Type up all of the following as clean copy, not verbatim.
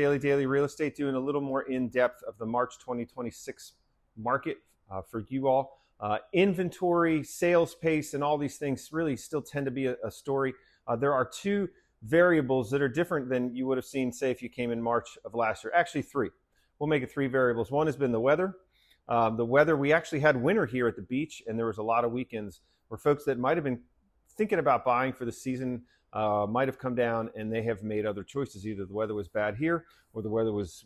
Dailey Dailey Real Estate, doing a little more in depth of the March 2026 market for you all. Inventory, sales pace, and all these things really still tend to be a story. There are two variables that are different than you would have seen, say, if you came in March of last year. Actually, three. We'll make it three variables. One has been the weather. We actually had winter here at the beach, and there was a lot of weekends where folks that might have been thinking about buying for the season might have come down, and they have made other choices. Either the weather was bad here, or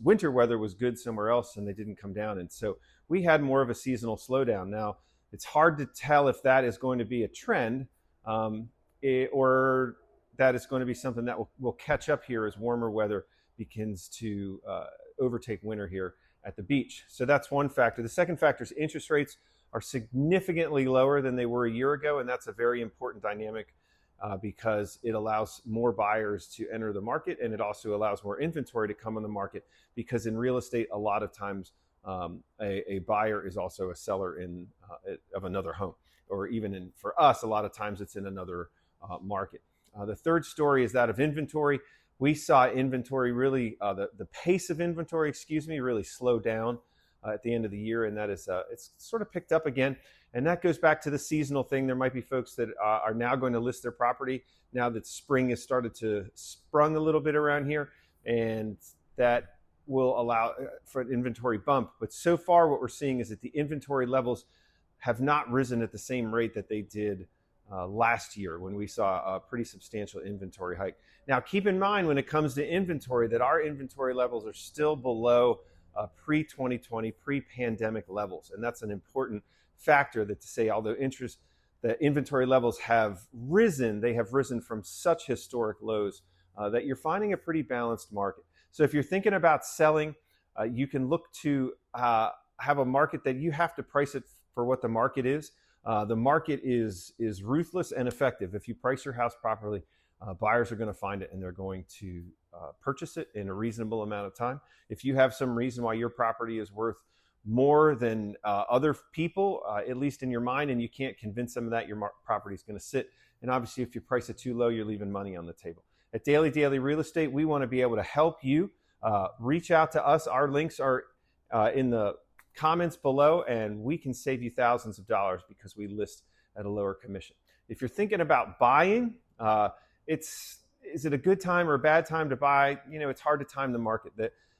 winter weather was good somewhere else, and they didn't come down. And so we had more of a seasonal slowdown. Now, it's hard to tell if that is going to be a trend or that it's going to be something that will catch up here as warmer weather begins to overtake winter here at the beach. So that's one factor. The second factor is interest rates are significantly lower than they were a year ago, and that's a very important dynamic because it allows more buyers to enter the market, and it also allows more inventory to come on the market, because in real estate, a lot of times a buyer is also a seller of another home, or even for us, a lot of times it's in another market. The third story is that of inventory. We saw inventory really, the pace of inventory, really slow down at the end of the year, and that is it's sort of picked up again. And that goes back to the seasonal thing. There might be folks that are now going to list their property now that spring has started to sprung a little bit around here, and that will allow for an inventory bump. But so far what we're seeing is that the inventory levels have not risen at the same rate that they did last year, when we saw a pretty substantial inventory hike. Now, keep in mind when it comes to inventory that our inventory levels are still below pre-2020, pre-pandemic levels. And that's an important factor, that to say, although the inventory levels have risen, they have risen from such historic lows that you're finding a pretty balanced market. So if you're thinking about selling, you can look to have a market that you have to price it for what the market is. The market is ruthless and effective. If you price your house properly, buyers are going to find it, and they're going to purchase it in a reasonable amount of time. If you have some reason why your property is worth more than other people, at least in your mind, and you can't convince them of that, your property is going to sit. And obviously, if you price it too low, you're leaving money on the table. At Dailey Dailey Real Estate, we want to be able to help you. Reach out to us. Our links are in the comments below, and we can save you thousands of dollars because we list at a lower commission. If you're thinking about buying, is it a good time or a bad time to buy? It's hard to time the market.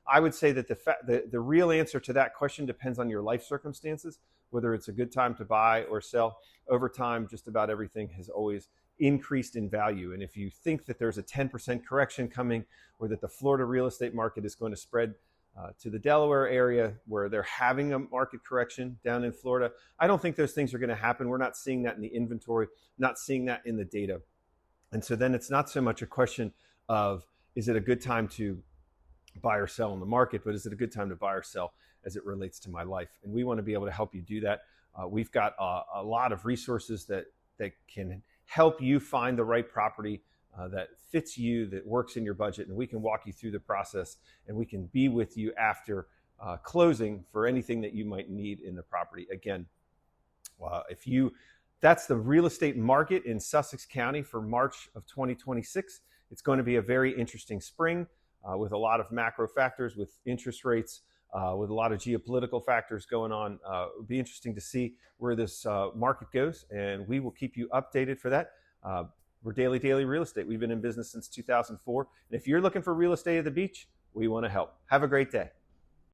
I would say that the real answer to that question depends on your life circumstances, whether it's a good time to buy or sell. Over time, just about everything has always increased in value. And if you think that there's a 10% correction coming, or that the Florida real estate market is going to spread to the Delaware area, where they're having a market correction down in Florida, I don't think those things are going to happen. We're not seeing that in the inventory, not seeing that in the data. And so then it's not so much a question of, is it a good time to buy or sell in the market, but is it a good time to buy or sell as it relates to my life? And we want to be able to help you do that. We've got a lot of resources that can help you find the right property that fits you, that works in your budget, and we can walk you through the process, and we can be with you after closing for anything that you might need in the property. Again, that's the real estate market in Sussex County for March of 2026. It's going to be a very interesting spring with a lot of macro factors, with interest rates, with a lot of geopolitical factors going on. It'll be interesting to see where this market goes, and we will keep you updated for that. We're Dailey Dailey Real Estate. We've been in business since 2004. And if you're looking for real estate at the beach, we want to help. Have a great day.